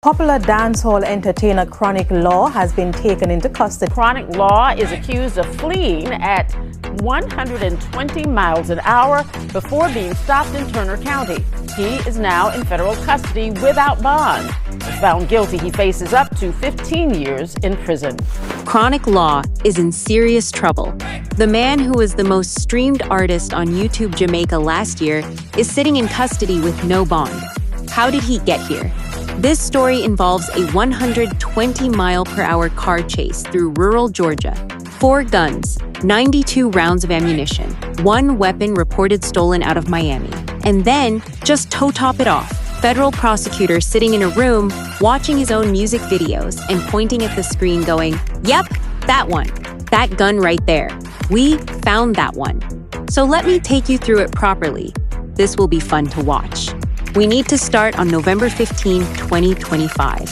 Popular dancehall entertainer Chronic Law has been taken into custody. Chronic Law is accused of fleeing at 120 miles an hour before being stopped in Turner County. He is now in federal custody without bond. If found guilty, he faces up to 15 years in prison. Chronic Law is in serious trouble. The man who was the most streamed artist on YouTube Jamaica last year is sitting in custody with no bond. How did he get here? This story involves a 120-mile-per-hour car chase through rural Georgia. 4 guns, 92 rounds of ammunition, 1 weapon reported stolen out of Miami. And then, just to top it off, federal prosecutors sitting in a room watching his own music videos and pointing at the screen going, "Yep, that one. That gun right there. We found that one." So let me take you through it properly. This will be fun to watch. We need to start on November 15, 2025.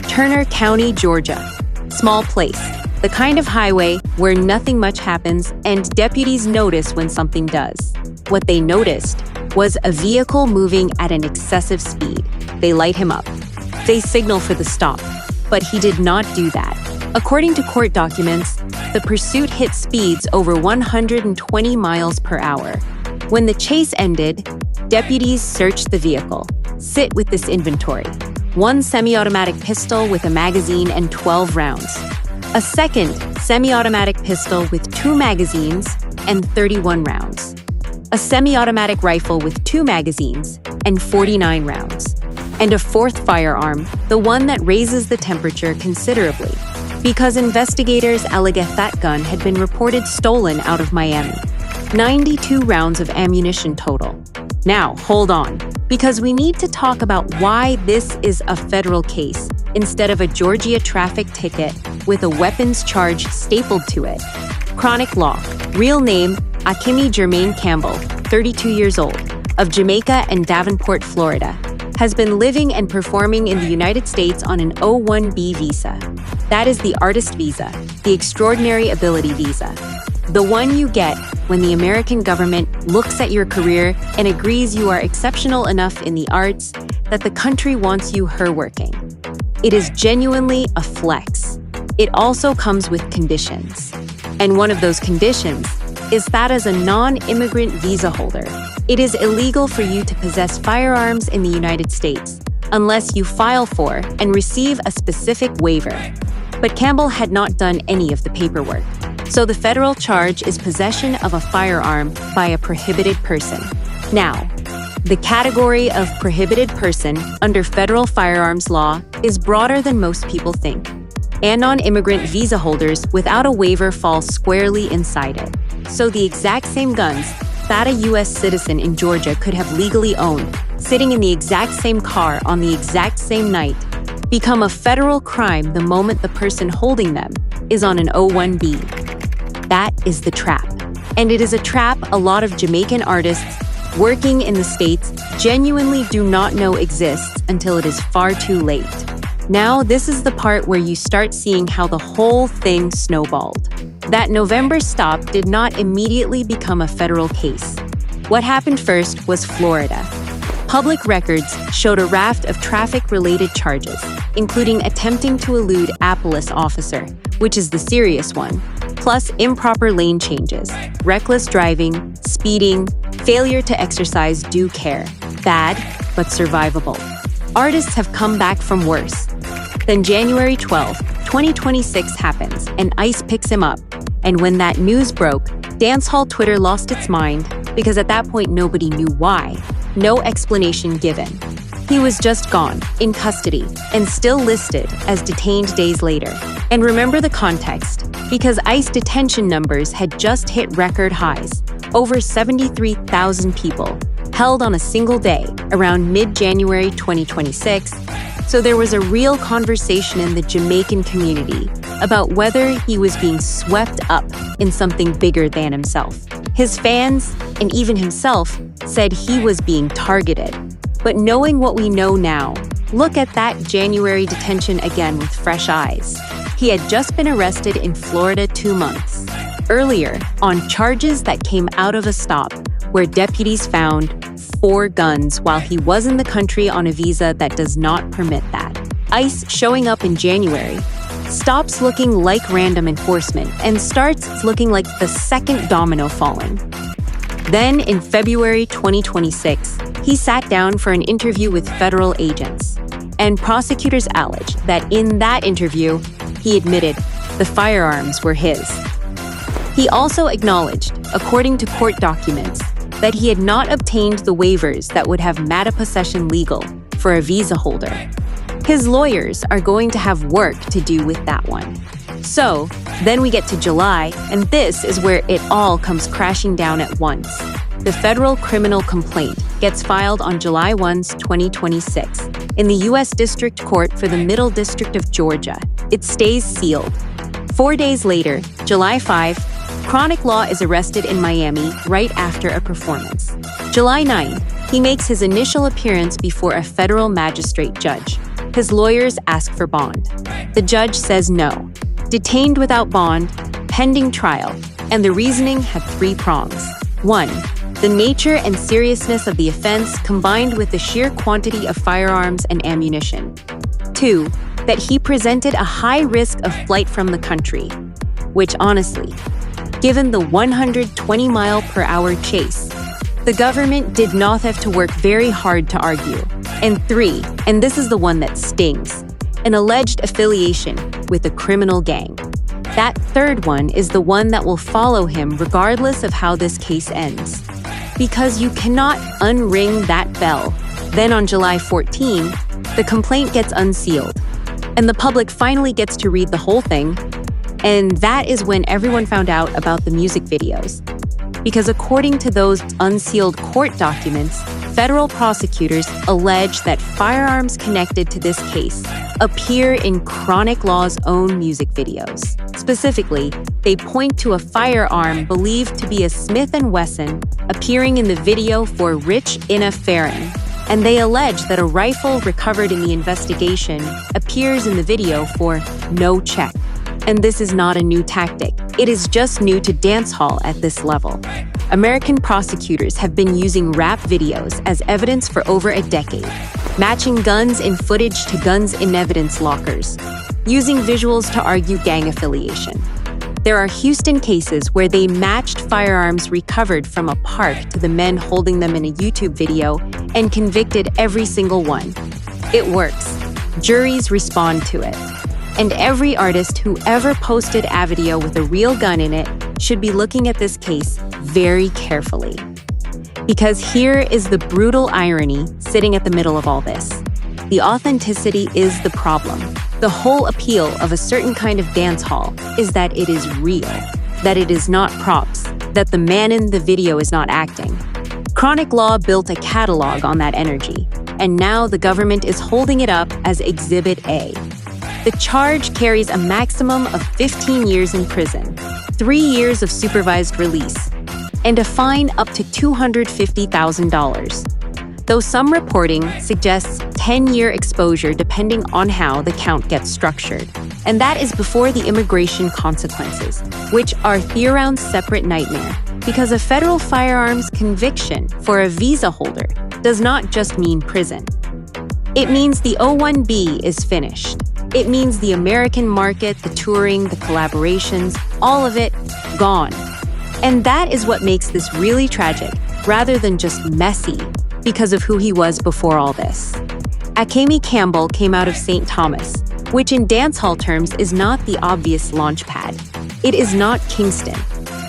Turner County, Georgia. Small place. The kind of highway where nothing much happens and deputies notice when something does. What they noticed was a vehicle moving at an excessive speed. They light him up. They signal for the stop, but he did not do that. According to court documents, the pursuit hit speeds over 120 miles per hour. When the chase ended, deputies searched the vehicle. Sit with this inventory. 1 semi-automatic pistol with a magazine and 12 rounds. A second semi-automatic pistol with 2 magazines and 31 rounds. A semi-automatic rifle with 2 magazines and 49 rounds. And a 4th firearm, the one that raises the temperature considerably, because investigators allege that gun had been reported stolen out of Miami. 92 rounds of ammunition total. Now, hold on, because we need to talk about why this is a federal case instead of a Georgia traffic ticket with a weapons charge stapled to it. Chronic Law, real name Akimi Jermaine Campbell, 32 years old, of Jamaica and Davenport, Florida, has been living and performing in the United States on an O-1B visa. That is the artist visa, the extraordinary ability visa. The one you get when the American government looks at your career and agrees you are exceptional enough in the arts that the country wants you working. It is genuinely a flex. It also comes with conditions. And one of those conditions is that as a non-immigrant visa holder, it is illegal for you to possess firearms in the United States unless you file for and receive a specific waiver. But Campbell had not done any of the paperwork. So the federal charge is possession of a firearm by a prohibited person. Now, the category of prohibited person under federal firearms law is broader than most people think, and non-immigrant visa holders without a waiver fall squarely inside it. So the exact same guns that a U.S. citizen in Georgia could have legally owned, sitting in the exact same car on the exact same night, become a federal crime the moment the person holding them is on an O-1B. That is the trap. And it is a trap a lot of Jamaican artists working in the States genuinely do not know exists until it is far too late. Now, this is the part where you start seeing how the whole thing snowballed. That November stop did not immediately become a federal case. What happened first was Florida. Public records showed a raft of traffic-related charges, including attempting to elude a police officer, which is the serious one, plus improper lane changes, reckless driving, speeding, failure to exercise due care. Bad, but survivable. Artists have come back from worse. Then January 12, 2026 happens, and ICE picks him up. And when that news broke, dancehall Twitter lost its mind because at that point nobody knew why. No explanation given. He was just gone, in custody, and still listed as detained days later. And remember the context, because ICE detention numbers had just hit record highs. Over 73,000 people held on a single day around mid-January 2026. So there was a real conversation in the Jamaican community about whether he was being swept up in something bigger than himself. His fans, and even himself, said he was being targeted. But knowing what we know now, look at that January detention again with fresh eyes. He had just been arrested in Florida 2 months earlier on charges that came out of a stop where deputies found 4 guns while he was in the country on a visa that does not permit that. ICE showing up in January, stops looking like random enforcement and starts looking like the second domino falling. Then, in February 2026, he sat down for an interview with federal agents. And prosecutors alleged that in that interview, he admitted the firearms were his. He also acknowledged, according to court documents, that he had not obtained the waivers that would have MATA possession legal for a visa holder. His lawyers are going to have work to do with that one. So, then we get to July, and this is where it all comes crashing down at once. The federal criminal complaint gets filed on July 1, 2026, in the U.S. District Court for the Middle District of Georgia. It stays sealed. 4 days later, July 5, Chronic Law is arrested in Miami right after a performance. July 9, he makes his initial appearance before a federal magistrate judge. His lawyers ask for bond. The judge says no. Detained without bond, pending trial, and the reasoning had 3 prongs. 1. The nature and seriousness of the offense combined with the sheer quantity of firearms and ammunition. 2. That he presented a high risk of flight from the country, which honestly, given the 120-mile-per-hour chase, the government did not have to work very hard to argue. And 3, and this is the one that stings, an alleged affiliation with a criminal gang. That third one is the one that will follow him regardless of how this case ends. Because you cannot unring that bell. Then on July 14, the complaint gets unsealed, and the public finally gets to read the whole thing, and that is when everyone found out about the music videos. Because according to those unsealed court documents, federal prosecutors allege that firearms connected to this case appear in Chronic Law's own music videos. Specifically, they point to a firearm believed to be a Smith & Wesson appearing in the video for Rich Inna Farron, and they allege that a rifle recovered in the investigation appears in the video for No Check. And this is not a new tactic. It is just new to dancehall at this level. American prosecutors have been using rap videos as evidence for over a decade, matching guns in footage to guns in evidence lockers, using visuals to argue gang affiliation. There are Houston cases where they matched firearms recovered from a park to the men holding them in a YouTube video and convicted every single one. It works. Juries respond to it. And every artist who ever posted a video with a real gun in it should be looking at this case very carefully. Because here is the brutal irony sitting at the middle of all this. The authenticity is the problem. The whole appeal of a certain kind of dance hall is that it is real, that it is not props, that the man in the video is not acting. Chronic Law built a catalog on that energy, and now the government is holding it up as Exhibit A. The charge carries a maximum of 15 years in prison, 3 years of supervised release, and a fine up to $250,000. Though some reporting suggests 10-year exposure depending on how the count gets structured. And that is before the immigration consequences, which are year-round separate nightmare, because a federal firearms conviction for a visa holder does not just mean prison. It means the O1B is finished. It means the American market, the touring, the collaborations, all of it, gone. And that is what makes this really tragic, rather than just messy, because of who he was before all this. Akemi Campbell came out of St. Thomas, which in dancehall terms is not the obvious launch pad. It is not Kingston.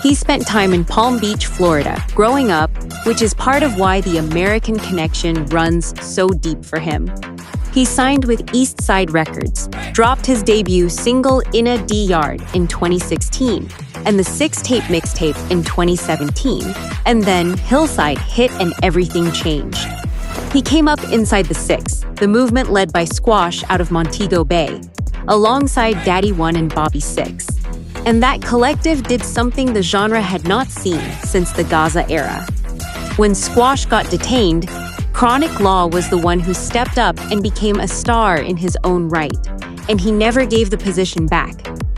He spent time in Palm Beach, Florida, growing up, which is part of why the American connection runs so deep for him. He signed with East Side Records, dropped his debut single In a D Yard in 2016, and the 6-tape mixtape in 2017, and then Hillside hit and everything changed. He came up inside the Six, the movement led by Squash out of Montego Bay, alongside Daddy One and Bobby Six. And that collective did something the genre had not seen since the Gaza era. When Squash got detained, Chronic Law was the one who stepped up and became a star in his own right, and he never gave the position back.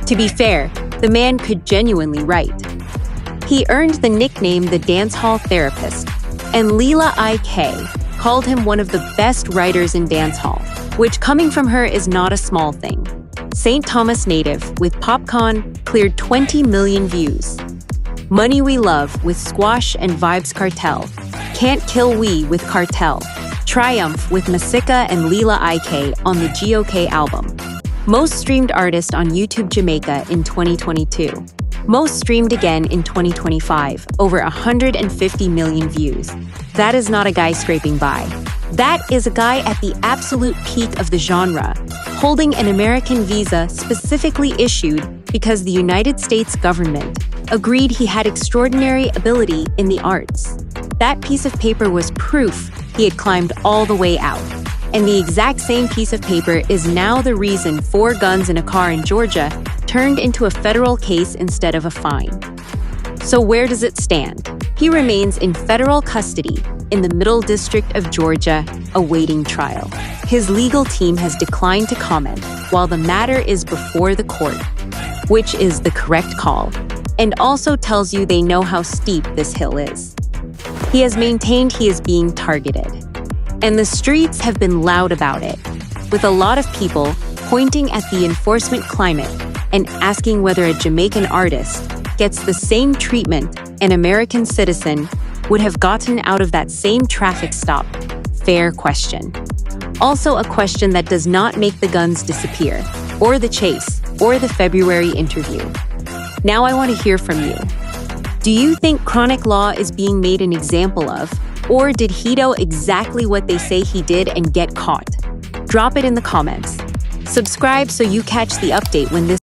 To be fair, the man could genuinely write. He earned the nickname the Dancehall Therapist, and Leela I.K. called him one of the best writers in dancehall. which coming from her is not a small thing. St. Thomas native with Popcorn cleared 20 million views. Money We Love with Squash and Vibes Cartel. Can't Kill We with Cartel. Triumph with Masika and Leela IK on the GOK album. Most streamed artist on YouTube Jamaica in 2022. Most streamed again in 2025, over 150 million views. That is not a guy scraping by. That is a guy at the absolute peak of the genre, holding an American visa specifically issued because the United States government agreed he had extraordinary ability in the arts. That piece of paper was proof he had climbed all the way out. And the exact same piece of paper is now the reason 4 guns in a car in Georgia turned into a federal case instead of a fine. So where does it stand? He remains in federal custody in the Middle District of Georgia, awaiting trial. His legal team has declined to comment while the matter is before the court, which is the correct call, and also tells you they know how steep this hill is. He has maintained he is being targeted. And the streets have been loud about it, with a lot of people pointing at the enforcement climate and asking whether a Jamaican artist gets the same treatment an American citizen would have gotten out of that same traffic stop. Fair question. Also a question that does not make the guns disappear, or the chase, or the February interview. Now I want to hear from you. Do you think Chronic Law is being made an example of, or did he do exactly what they say he did and get caught? Drop it in the comments. Subscribe so you catch the update when this